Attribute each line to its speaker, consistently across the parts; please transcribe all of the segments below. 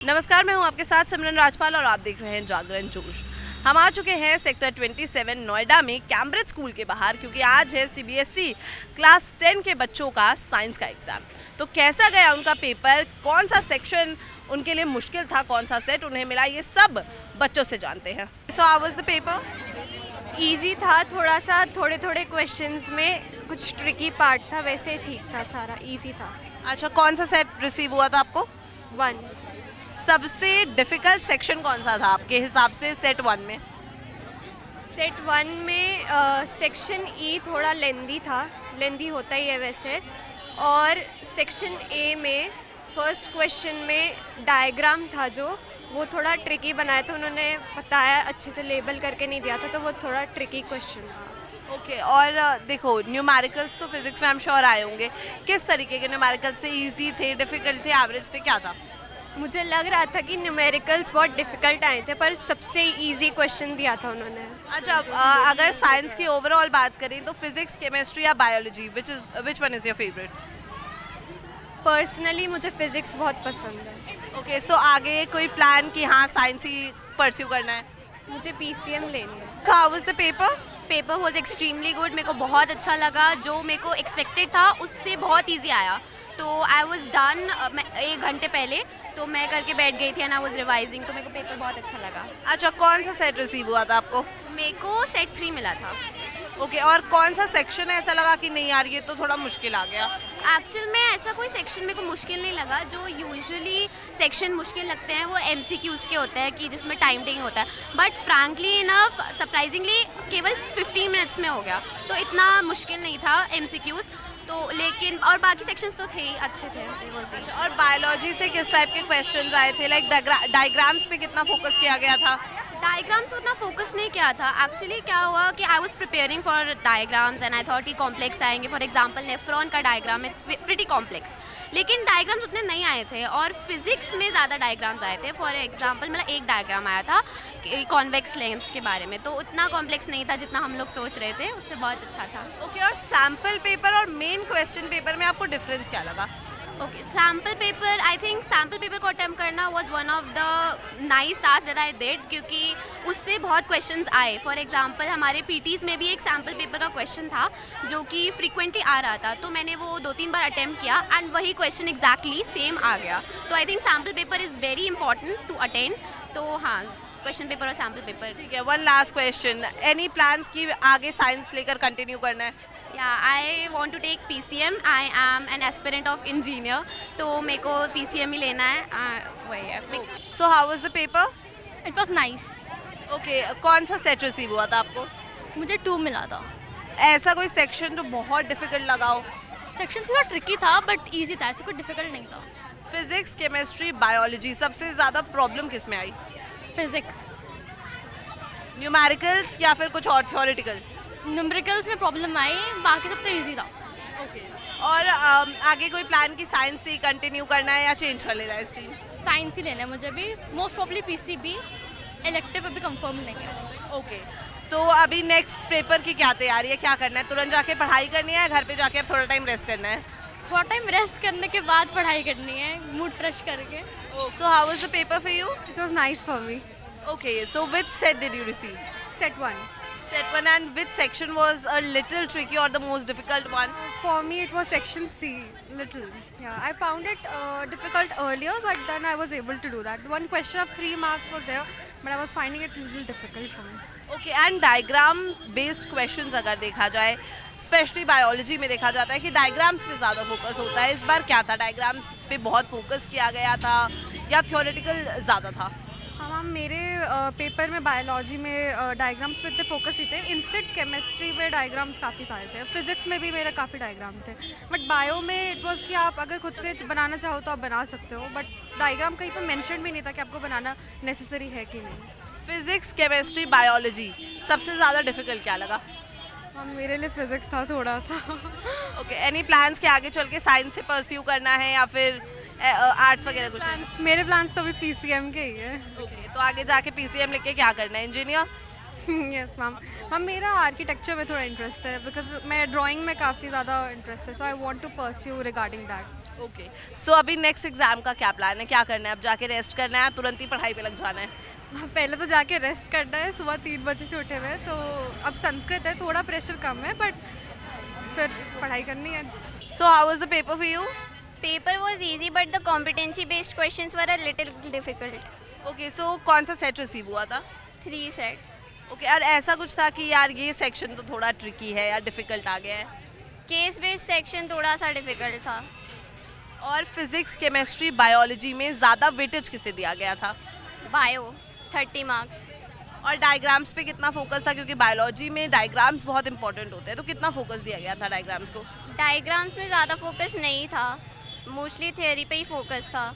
Speaker 1: नमस्कार, मैं हूं आपके साथ सिमरन राजपाल और आप देख रहे हैं जागरण जोश। हम आ चुके हैं सेक्टर 27 नोएडा में कैम्ब्रिज स्कूल के बाहर, क्योंकि आज है सीबीएसई क्लास 10 के बच्चों का साइंस का एग्ज़ाम। तो कैसा गया उनका पेपर, कौन सा सेक्शन उनके लिए मुश्किल था, कौन सा सेट उन्हें मिला, ये सब बच्चों से जानते हैं। So how was the paper?
Speaker 2: Easy था, थोड़ा सा थोड़े क्वेश्चंस में कुछ ट्रिकी पार्ट था, वैसे ठीक था, सारा इजी था।
Speaker 1: अच्छा, कौन सा सेट रिसीव हुआ था आपको?
Speaker 2: 1
Speaker 1: सबसे डिफ़िकल्ट सेक्शन कौन सा था आपके हिसाब से सेट 1 में?
Speaker 2: सेट 1 में सेक्शन ई थोड़ा लेंदी होता ही है वैसे। और सेक्शन ए में फर्स्ट क्वेश्चन में डायग्राम था जो वो थोड़ा ट्रिकी बनाया था, उन्होंने बताया अच्छे से, लेबल करके नहीं दिया था, तो वो थोड़ा ट्रिकी क्वेश्चन था।
Speaker 1: ओके और देखो, न्यूमेरिकल्स तो फिजिक्स में आई एम श्योर आए होंगे। किस तरीके के न्यूमेरिकल्स थे? इजी थे, डिफ़िकल्ट थे, एवरेज थे, क्या था?
Speaker 2: मुझे लग रहा था कि न्यूमेरिकल्स बहुत डिफ़िकल्ट आए थे, पर सबसे इजी क्वेश्चन दिया था उन्होंने।
Speaker 1: अच्छा, अगर साइंस की ओवरऑल बात करें तो फिजिक्स, केमिस्ट्री या biology, which one is your favourite?
Speaker 2: Personally मुझे फ़िज़िक्स बहुत पसंद है।
Speaker 1: ओके, सो आगे कोई प्लान कि हाँ साइंस ही परस्यू करना है?
Speaker 2: मुझे पीसीएम लेनी है।
Speaker 1: So how was the paper?
Speaker 3: Paper was extremely good. मेरे को बहुत अच्छा लगा, जो मेरे को एक्सपेक्टेड था उससे बहुत ईजी आया। तो आई वॉज डन 1 घंटे पहले, तो मैं करके बैठ गई थी एंड आई वॉज रिवाइजिंग, तो मेरे को पेपर बहुत अच्छा लगा।
Speaker 1: अच्छा, कौन सा सेट रिसीव हुआ था आपको?
Speaker 3: मेरे को सेट 3 मिला था।
Speaker 1: ओके, और कौन सा सेक्शन ऐसा लगा कि नहीं यार ये तो थोड़ा मुश्किल आ गया?
Speaker 3: एक्चुअल में ऐसा कोई सेक्शन मेरे को मुश्किल नहीं लगा। जो यूजुअली सेक्शन मुश्किल लगते हैं वो एमसीक्यूज़ के होते हैं, कि जिसमें टाइम टेकिंग होता है, बट फ्रैंकली इनफ सरप्राइजिंगली केवल 15 मिनट्स में हो गया, तो इतना मुश्किल नहीं था एमसीक्यूज़ तो। लेकिन और बाकी सेक्शंस तो थे ही, अच्छे थे।
Speaker 1: अच्छा, और बायोलॉजी से किस टाइप के क्वेश्चंस आए थे? लाइक डायग्राम्स पे कितना फोकस किया गया था?
Speaker 3: डायग्राम्स उतना फोकस नहीं किया था। एक्चुअली क्या हुआ कि I was preparing for diagrams and I thought कि कॉम्प्लेक्स आएंगे। फॉर एग्जांपल नेफ्रॉन का डायग्राम इट्स प्रिटी कॉम्प्लेक्स, लेकिन डायग्राम्स उतने नहीं आए थे और फिजिक्स में ज़्यादा डायग्राम्स आए थे। फॉर एग्जांपल मतलब एक डायग्राम आया था कॉन्वेक्स लेंस के बारे में, तो उतना कॉम्प्लेक्स नहीं था जितना हम लोग सोच रहे थे, उससे बहुत अच्छा था।
Speaker 1: ओके, और सैम्पल पेपर और मेन क्वेश्चन पेपर में आपको डिफरेंस क्या लगा?
Speaker 3: ओके, सैम्पल पेपर, आई थिंक सैम्पल पेपर को अटेम्प्ट करना was one of the nice task that I did, क्योंकि उससे बहुत क्वेश्चंस आए। फॉर एग्जांपल हमारे पीटीज़ में भी एक सैम्पल पेपर का क्वेश्चन था जो कि फ्रीक्वेंटली आ रहा था, तो मैंने वो 2-3 बार अटेम्प्ट किया एंड वही क्वेश्चन एग्जैक्टली सेम आ गया। तो I think sample paper is very important to attend. तो हाँ, क्वेश्चन पेपर और सैम्पल पेपर।
Speaker 1: ठीक है, one last question, any plans कि आगे साइंस लेकर कंटिन्यू करना है?
Speaker 3: Yeah, I want to take PCM. I am an aspirant of engineer, तो मेरे को PCM ही लेना है, वही है।
Speaker 1: So how was the paper?
Speaker 4: It was nice.
Speaker 1: Okay, कौन सा सेट रिसीव हुआ था आपको?
Speaker 4: मुझे 2 मिला था।
Speaker 1: ऐसा कोई सेक्शन जो बहुत डिफिकल्ट लगा हो?
Speaker 4: सेक्शन थोड़ा ट्रिकी था बट इजी था, ऐसे कोई डिफिकल्ट नहीं था।
Speaker 1: फिजिक्स, केमिस्ट्री, बायोलॉजी, सबसे ज़्यादा प्रॉब्लम किस में आई?
Speaker 4: फिजिक्स।
Speaker 1: न्यूमेरिकल्स या फिर कुछ और थ्योरेटिकल?
Speaker 4: न्यूमेरिकल्स में प्रॉब्लम आई, बाकी सब तो इजी था।
Speaker 1: ओके, और आगे कोई प्लान कि साइंस से कंटिन्यू करना है या चेंज कर लेना है स्ट्रीम?
Speaker 4: साइंस ही लेना है मुझे भी, मोस्ट प्रॉब्ली पीसीबी। इलेक्टिव अभी कंफर्म नहीं है।
Speaker 1: ओके, तो अभी नेक्स्ट पेपर की क्या तैयारी है, क्या करना है? तुरंत जाके पढ़ाई करनी है, घर पे जाके अब थोड़ा टाइम रेस्ट करना है?
Speaker 4: थोड़ा टाइम रेस्ट करने के बाद पढ़ाई करनी है, मूड फ्रेश करके।
Speaker 1: So how was the paper for you?
Speaker 5: This was nice for me.
Speaker 1: Okay, so which set did you receive?
Speaker 5: Set 1.
Speaker 1: Set 1, and which section was a little tricky or the most difficult one?
Speaker 5: For me, it was section C. Little. Yeah, I found it difficult earlier, but then I was able to do that. One question of 3 marks was there, but I was finding it a little difficult for me.
Speaker 1: Okay, and diagram based questions अगर देखा जाए, specially biology में देखा जाता है कि diagrams पे ज़्यादा फोकस होता है। इस बार क्या था, डायग्राम्स पे बहुत फोकस किया गया था या थ्योरेटिकल ज़्यादा था?
Speaker 5: हाँ मैम, मेरे पेपर में बायोलॉजी में डायग्राम्स पे इतने फोकस ही थे। इंस्टेंट केमिस्ट्री में डायग्राम्स काफ़ी सारे थे, फिजिक्स में भी मेरे काफ़ी डायग्राम थे, बट बायो में इट वाज कि आप अगर खुद से बनाना चाहो तो आप बना सकते हो, बट डायग्राम कहीं पे मेंशन भी नहीं था कि आपको बनाना नेसेसरी है कि नहीं।
Speaker 1: फिजिक्स, केमिस्ट्री, बायोलॉजी, सबसे ज़्यादा डिफिकल्ट क्या लगा?
Speaker 5: हाँ, मेरे लिए फिजिक्स था थोड़ा सा।
Speaker 1: ओके, एनी प्लान्स कि आगे चल के साइंस से परस्यू करना है या फिर आर्ट्स वगैरह कुछ?
Speaker 5: मेरे प्लान्स तो अभी पीसीएम के ही है।
Speaker 1: ओके, तो आगे जाके पीसीएम लेके क्या करना है, इंजीनियर?
Speaker 5: Yes ma'am. मैम मेरा आर्किटेक्चर में थोड़ा इंटरेस्ट है, बिकॉज मैं ड्राइंग में काफ़ी ज़्यादा इंटरेस्ट है, so I want to pursue regarding that.
Speaker 1: Okay, so अभी नेक्स्ट एग्जाम का क्या प्लान है, क्या करना है? अब जाके रेस्ट करना है, तुरंत ही पढ़ाई पे लग जाना है?
Speaker 5: पहले तो जाके रेस्ट करना है, सुबह 3 बजे से उठे हुए हैं, तो अब संस्कृत है, थोड़ा प्रेशर कम है, बट फिर पढ़ाई करनी है।
Speaker 1: So how was the paper for you?
Speaker 6: Paper was easy, but the competency based questions were a little difficult.
Speaker 1: Okay, so कौन सा सेट रिसीव हुआ था?
Speaker 6: 3 set.
Speaker 1: ओके, और ऐसा कुछ था कि यार ये सेक्शन तो थोड़ा ट्रिकी है या डिफिकल्ट आ गया है?
Speaker 6: Case based section थोड़ा सा difficult था.
Speaker 1: और फिजिक्स, केमिस्ट्री, बायोलॉजी में ज़्यादा वेटेज किसे दिया गया था?
Speaker 6: Bio 30 marks.
Speaker 1: और डायग्राम्स पे कितना फोकस था, क्योंकि बायोलॉजी में डायग्राम्स बहुत इंपॉर्टेंट होते हैं, तो कितना फोकस दिया गया था डायग्राम्स को?
Speaker 6: Diagrams में ज़्यादा focus नहीं था. Mostly theory पे ही focus था.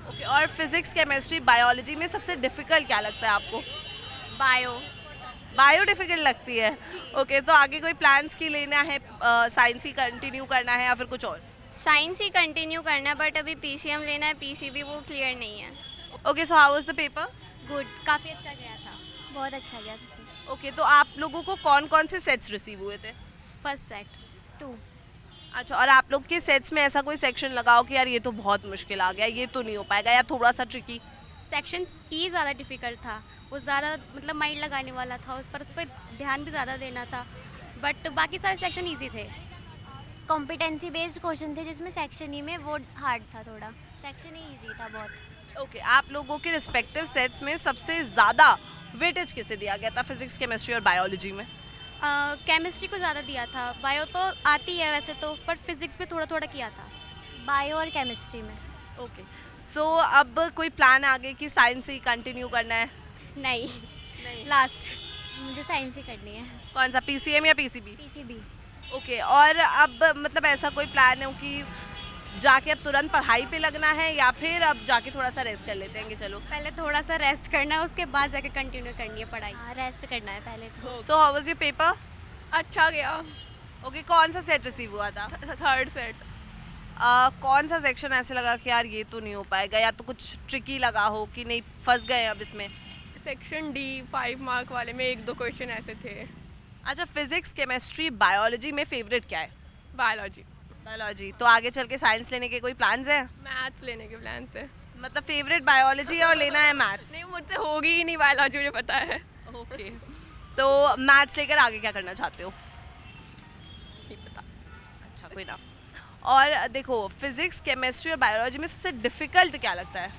Speaker 1: ओके, और फिजिक्स, केमिस्ट्री, बायोलॉजी में सबसे डिफिकल्ट क्या लगता है आपको?
Speaker 6: Bio.
Speaker 1: बायो डिफिकल्ट लगती है। ओके, तो आगे कोई प्लान्स की लेना है, साइंस ही कंटिन्यू करना है या फिर कुछ और?
Speaker 6: Science ही continue करना है, but अभी PCM लेना है, PCB वो clear नहीं है.
Speaker 1: Okay, so how was the paper?
Speaker 6: Good. काफ़ी अच्छा गया था.
Speaker 3: बहुत अच्छा गया।
Speaker 1: ओके, तो आप लोगों को कौन कौन से सेट्स रिसीव हुए थे?
Speaker 6: First set. 2.
Speaker 1: अच्छा, और आप लोग के सेट्स में ऐसा कोई सेक्शन लगाओ कि यार ये तो बहुत मुश्किल आ गया, ये तो नहीं हो पाएगा, या थोड़ा सा ट्रिकी?
Speaker 7: सेक्शन ई ज़्यादा डिफ़िकल्ट था, वो ज़्यादा मतलब माइंड लगाने वाला था, उस पर ध्यान भी ज़्यादा देना था, बट बाकी सारे सेक्शन इजी थे।
Speaker 3: कॉम्पिटेंसी बेस्ड क्वेश्चन थे जिसमें सेक्शन ई में वो हार्ड था थोड़ा, सेक्शन ई इजी था बहुत।
Speaker 1: ओके, आप लोगों के रिस्पेक्टिव सेट्स में सबसे ज़्यादा वेटेज किसे दिया गया था, फिजिक्स, केमिस्ट्री और बायोलॉजी में?
Speaker 7: केमिस्ट्री को ज़्यादा दिया था, बायो तो आती है वैसे तो, पर फिज़िक्स भी थोड़ा थोड़ा किया था।
Speaker 3: बायो और केमिस्ट्री में।
Speaker 1: ओके, सो अब कोई प्लान आगे कि साइंस ही कंटिन्यू करना है?
Speaker 7: नहीं, लास्ट।
Speaker 3: मुझे साइंस ही करनी है।
Speaker 1: कौन सा, पीसीएम या पीसीबी?
Speaker 3: पीसीबी।
Speaker 1: ओके, और अब मतलब ऐसा कोई प्लान है कि जाके अब तुरंत पढ़ाई पे लगना है, या फिर अब जाके थोड़ा सा रेस्ट कर लेते हैं कि चलो?
Speaker 7: पहले थोड़ा सा रेस्ट करना है, उसके बाद जाके कंटिन्यू करनी है पढ़ाई।
Speaker 3: हाँ, रेस्ट करना है पहले तो।
Speaker 1: So how was your paper?
Speaker 2: अच्छा गया.
Speaker 1: ओके, कौन सा सेट रिसीव हुआ था?
Speaker 2: Third set.
Speaker 1: कौन सा सेक्शन ऐसे लगा कि यार ये तो नहीं हो पाएगा, या तो कुछ ट्रिकी लगा हो कि नहीं फंस गए अब इसमें?
Speaker 2: Section D 5 mark वाले में 1-2 क्वेश्चन ऐसे थे.
Speaker 1: अच्छा, फिजिक्स, केमिस्ट्री, बायोलॉजी में फेवरेट क्या है?
Speaker 2: बायोलॉजी.
Speaker 1: बायोलॉजी। तो आगे चल के साइंस लेने के कोई प्लान्स हैं?
Speaker 2: मैथ्स लेने के प्लान से.
Speaker 1: मतलब फेवरेट बायोलॉजी है और लेना है मैथ्स?
Speaker 2: नहीं, मुझसे होगी ही नहीं बायोलॉजी, मुझे पता है.
Speaker 1: ओके, तो मैथ्स लेकर आगे क्या करना चाहते हो?
Speaker 2: नहीं पता.
Speaker 1: अच्छा, कोई ना। और देखो, फिजिक्स, केमिस्ट्री और बायोलॉजी में सबसे डिफिकल्ट क्या लगता है?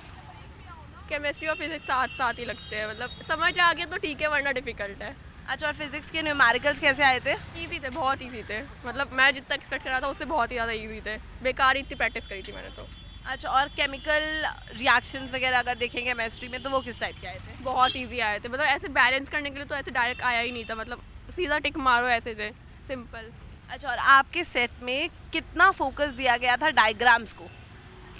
Speaker 2: केमिस्ट्री और फिजिक्स साथ साथ ही लगते हैं, मतलब समझ आ गया तो ठीक है, वरना डिफिकल्ट है.
Speaker 1: अच्छा, और फिजिक्स के न्यूमेरिकल्स कैसे आए थे?
Speaker 2: इजी थे, बहुत इजी थे. मतलब मैं जितना एक्सपेक्ट कर रहा था उससे बहुत ही ज़्यादा इजी थे. बेकार ही इतनी प्रैक्टिस करी थी मैंने तो.
Speaker 1: अच्छा, और केमिकल रिएक्शंस वगैरह अगर देखें केमिस्ट्री में, तो वो किस टाइप के आए थे?
Speaker 2: बहुत इजी आए थे, मतलब ऐसे बैलेंस करने के लिए तो ऐसे डायरेक्ट आया ही नहीं था, मतलब सीधा टिक मारो ऐसे थे, सिंपल.
Speaker 1: अच्छा, और आपके सेट में कितना फोकस दिया गया था डायग्राम्स को?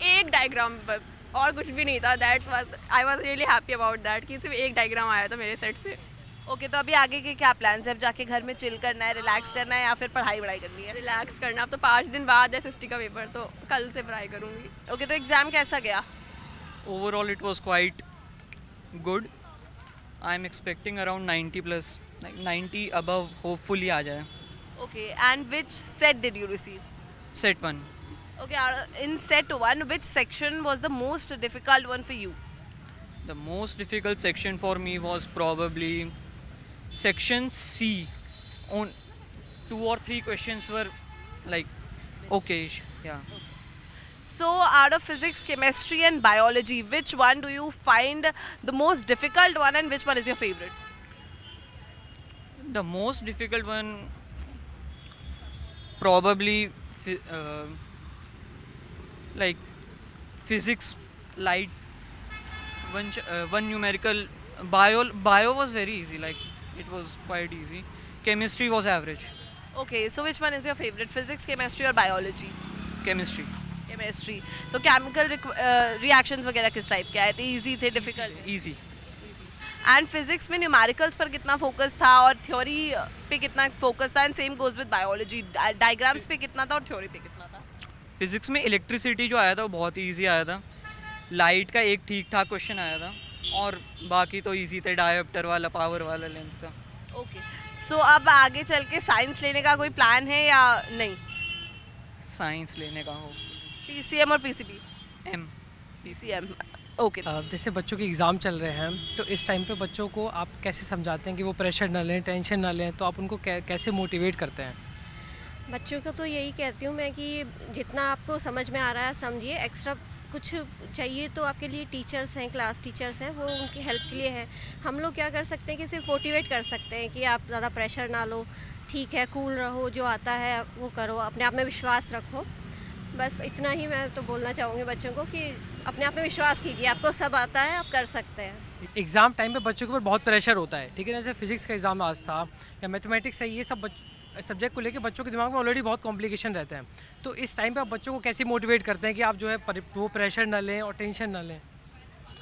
Speaker 2: एक डायग्राम बस, और कुछ भी नहीं था. That's was I was really happy about that कि सिर्फ एक डायग्राम आया था मेरे सेट से.
Speaker 1: ओके, तो अभी आगे के क्या प्लान्स है? अब जाके घर में चिल करना है, रिलैक्स करना है, या फिर पढ़ाई वढ़ाई करनी है?
Speaker 2: रिलैक्स करना. अब तो 5 दिन बाद है SST का पेपर, तो कल से पढ़ाई करूँगी.
Speaker 1: ओके, तो एग्ज़ाम कैसा गया?
Speaker 8: Overall, it was quite good. I'm expecting around 90 plus, like 90 above. Hopefully, आ जाए.
Speaker 1: Okay, and which set did you receive?
Speaker 8: Set 1.
Speaker 1: Okay, in set 1 which section was the most difficult one for you?
Speaker 8: The most difficult section for me was probably section C. On 2 or 3 questions were like okay, yeah.
Speaker 1: So, out of physics, chemistry, and biology, which one do you find the most difficult one, and which one is your favorite?
Speaker 8: The most difficult one probably like physics light one numerical. Bio was very easy, like it was quite easy. Chemistry was average.
Speaker 1: Okay, so which one is your favorite, physics, chemistry, or biology?
Speaker 8: Chemistry
Speaker 1: Chemistry. तो chemical reactions वगैरह किस type के आए थे? Easy थे, difficult?
Speaker 8: easy.
Speaker 1: And physics में numericals पर कितना फोकस था और थ्योरी पे कितना फोकस था? And same goes with biology, diagrams पे कितना था और थ्योरी पे कितना था?
Speaker 8: फिजिक्स में इलेक्ट्रिसिटी जो आया था वो बहुत ही ईजी आया था. लाइट का एक ठीक ठाक क्वेश्चन आया था, और बाकी तो इजी थे. डायोप्टर वाला, पावर वाला, लेंस का.
Speaker 1: ओके, सो अब आगे चल के साइंस लेने का कोई प्लान है या नहीं?
Speaker 8: साइंस लेने का हो.
Speaker 1: PCM और PCB?
Speaker 8: M.
Speaker 1: PCM, okay.
Speaker 9: जैसे बच्चों के एग्ज़ाम चल रहे हैं तो इस टाइम पे बच्चों को आप कैसे समझाते हैं कि वो प्रेशर ना लें, टेंशन ना लें, तो आप उनको कैसे मोटिवेट करते हैं?
Speaker 2: बच्चों को तो यही कहती हूँ मैं कि जितना आपको समझ में आ रहा है समझिए, एक्स्ट्रा कुछ चाहिए तो आपके लिए टीचर्स हैं, क्लास टीचर्स हैं, वो उनकी हेल्प के लिए है। हम लोग क्या कर सकते हैं कि सिर्फ मोटिवेट कर सकते हैं कि आप ज़्यादा प्रेशर ना लो, ठीक है, कूल रहो, जो आता है वो करो, अपने आप में विश्वास रखो। बस इतना ही मैं तो बोलना चाहूँगी बच्चों को कि अपने आप में विश्वास कीजिए, आपको सब आता है, आप कर सकते हैं।
Speaker 9: एग्ज़ाम टाइम पे बच्चों के ऊपर बहुत प्रेशर होता है, ठीक है ना? जैसे फिजिक्स का एग्ज़ाम आज था या मैथमेटिक्स है, ये सब सब्जेक्ट को लेके बच्चों के दिमाग में ऑलरेडी बहुत कॉम्प्लिकेशन रहते हैं। तो इस टाइम पे आप बच्चों को कैसे मोटिवेट करते हैं कि आप जो है वो प्रेशर ना लें और टेंशन ना लें?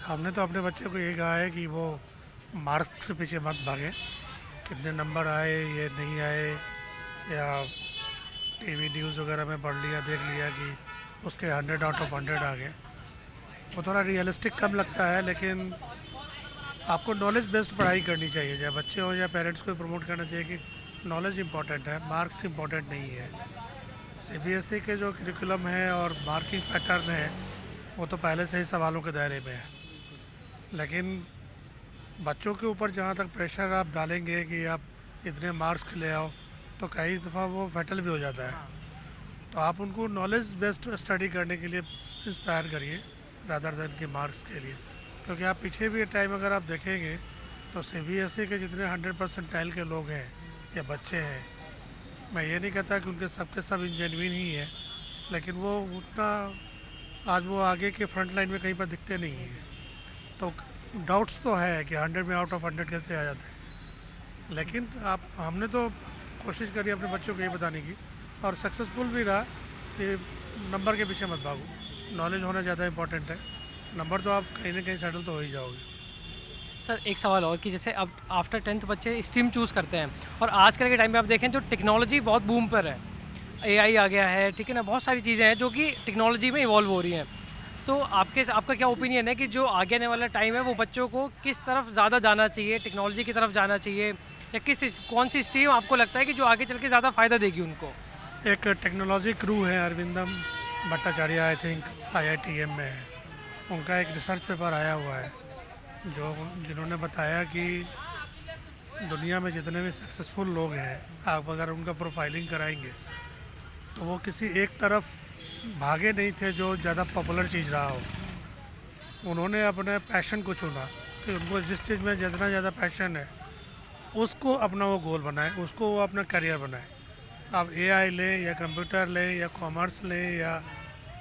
Speaker 10: हमने तो अपने बच्चे को ये कहा है कि वो मार्क्स के पीछे मत भागे, कितने नंबर आए ये नहीं आए, या टीवी न्यूज़ वगैरह में पढ़ लिया, देख लिया कि उसके 100 आउट ऑफ 100 आ गए, वो थोड़ा रियलिस्टिक कम लगता है। लेकिन आपको नॉलेज बेस्ड पढ़ाई करनी चाहिए, चाहे बच्चे हों या पेरेंट्स को प्रमोट करना चाहिए कि नॉलेज इंपॉर्टेंट है, मार्क्स इंपॉर्टेंट नहीं है। CBSE के जो करिकुलम है और मार्किंग पैटर्न है वो तो पहले से ही सवालों के दायरे में है, लेकिन बच्चों के ऊपर जहाँ तक प्रेशर आप डालेंगे कि आप इतने मार्क्स ले आओ, तो कई दफ़ा वो फैटल भी हो जाता है। तो आप उनको नॉलेज बेस्ड स्टडी करने के लिए इंस्पायर करिए रादर देन कि मार्क्स के लिए, क्योंकि आप पीछे भी टाइम अगर आप देखेंगे तो CBSE के जितने 100% के लोग हैं या बच्चे हैं, मैं ये नहीं कहता कि उनके सबके सब इंजेन्युइन ही है, लेकिन वो उतना आज वो आगे के फ्रंट लाइन में कहीं पर दिखते नहीं हैं। तो डाउट्स तो है कि 100 में आउट ऑफ 100 कैसे आ जाते हैं, लेकिन हमने तो कोशिश करी अपने बच्चों को ये बताने की, और सक्सेसफुल भी रहा कि नंबर के पीछे मत भागो, नॉलेज होना ज़्यादा इंपॉर्टेंट है, नंबर तो आप कहीं ना कहीं सेटल तो हो ही जाओगे।
Speaker 9: सर एक सवाल और कि जैसे अब आफ्टर 10th बच्चे स्ट्रीम चूज़ करते हैं, और आजकल के टाइम पे आप देखें तो टेक्नोलॉजी बहुत बूम पर है, AI आ गया है, ठीक है ना, बहुत सारी चीज़ें हैं जो कि टेक्नोलॉजी में इवॉल्व हो रही हैं। तो आपका क्या ओपिनियन है कि जो आगे आने वाला टाइम है वो बच्चों को किस तरफ ज़्यादा जाना चाहिए, टेक्नोलॉजी की तरफ जाना चाहिए, या कौन सी स्ट्रीम आपको लगता है कि जो आगे चल के ज़्यादा फ़ायदा देगी उनको?
Speaker 10: एक टेक्नोलॉजी क्रू है, अरविंदम भट्टाचार्य, आई थिंक IITM में है, उनका एक रिसर्च पेपर आया हुआ है जिन्होंने बताया कि दुनिया में जितने भी सक्सेसफुल लोग हैं, आप अगर उनका प्रोफाइलिंग कराएंगे तो वो किसी एक तरफ भागे नहीं थे जो ज़्यादा पॉपुलर चीज़ रहा हो। उन्होंने अपने पैशन को चुना कि उनको जिस चीज़ में जितना ज़्यादा पैशन है उसको अपना वो गोल बनाए, उसको वो अपना करियर बनाए। आप AI लें या कंप्यूटर लें या कॉमर्स लें या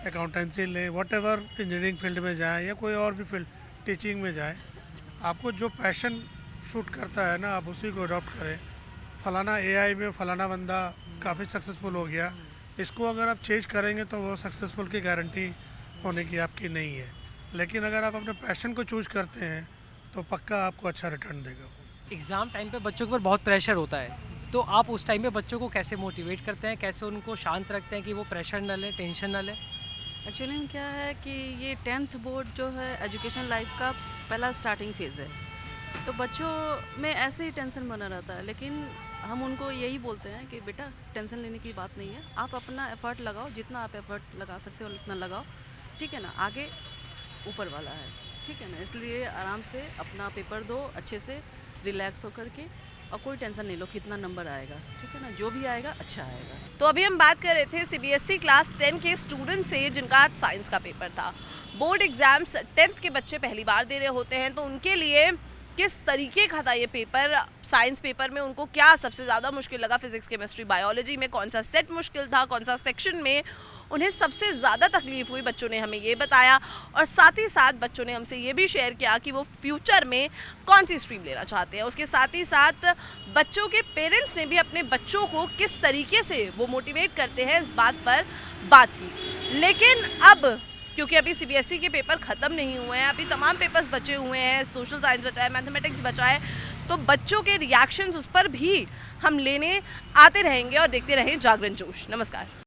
Speaker 10: अकाउंटेंसी लें, व्हाटएवर, इंजीनियरिंग फील्ड में जाएं या कोई और भी फील्ड, टीचिंग में जाएं, आपको जो पैशन शूट करता है ना, आप उसी को अडॉप्ट करें। फलाना AI में फलाना बंदा काफ़ी सक्सेसफुल हो गया, इसको अगर आप चेंज करेंगे तो वो सक्सेसफुल की गारंटी होने की आपकी नहीं है, लेकिन अगर आप अपने पैशन को चूज करते हैं तो पक्का आपको अच्छा रिटर्न देगा।
Speaker 9: एग्ज़ाम टाइम पे बच्चों के ऊपर बहुत प्रेशर होता है, तो आप उस टाइम पे बच्चों को कैसे मोटिवेट करते हैं, कैसे उनको शांत रखते हैं कि वो प्रेशर ना लें, टेंशन ना लें?
Speaker 11: एक्चुअली में क्या है कि ये 10th बोर्ड जो है एजुकेशन लाइफ का पहला स्टार्टिंग फेज़ है, तो बच्चों में ऐसे ही टेंशन बना रहता है, लेकिन हम उनको यही बोलते हैं कि बेटा टेंशन लेने की बात नहीं है, आप अपना एफ़र्ट लगाओ, जितना आप एफ़र्ट लगा सकते हो उतना लगाओ, ठीक है ना, आगे ऊपर वाला है, ठीक है ना, इसलिए आराम से अपना पेपर दो, अच्छे से रिलैक्स होकर के, और कोई टेंशन नहीं लो कितना नंबर आएगा, ठीक है ना, जो भी आएगा अच्छा आएगा।
Speaker 1: तो अभी हम बात कर रहे थे CBSE क्लास 10 के स्टूडेंट से जिनका आज साइंस का पेपर था। बोर्ड एग्जाम्स 10th के बच्चे पहली बार दे रहे होते हैं, तो उनके लिए किस तरीके का था ये पेपर, साइंस पेपर में उनको क्या सबसे ज़्यादा मुश्किल लगा, फिजिक्स, केमिस्ट्री, बायोलॉजी में कौन सा सेट मुश्किल था, कौन सा सेक्शन में उन्हें सबसे ज़्यादा तकलीफ हुई, बच्चों ने हमें ये बताया। और साथ ही साथ बच्चों ने हमसे ये भी शेयर किया कि वो फ्यूचर में कौन सी स्ट्रीम लेना चाहते हैं। उसके साथ ही साथ बच्चों के पेरेंट्स ने भी अपने बच्चों को किस तरीके से वो मोटिवेट करते हैं इस बात पर बात की। लेकिन अब क्योंकि अभी CBSE के पेपर ख़त्म नहीं हुए हैं, अभी तमाम पेपर्स बचे हुए हैं, सोशल साइंस बचा है, मैथमेटिक्स बचा है, तो बच्चों के रिएक्शंस उस पर भी हम लेने आते रहेंगे और देखते रहें जागरण जोश। नमस्कार।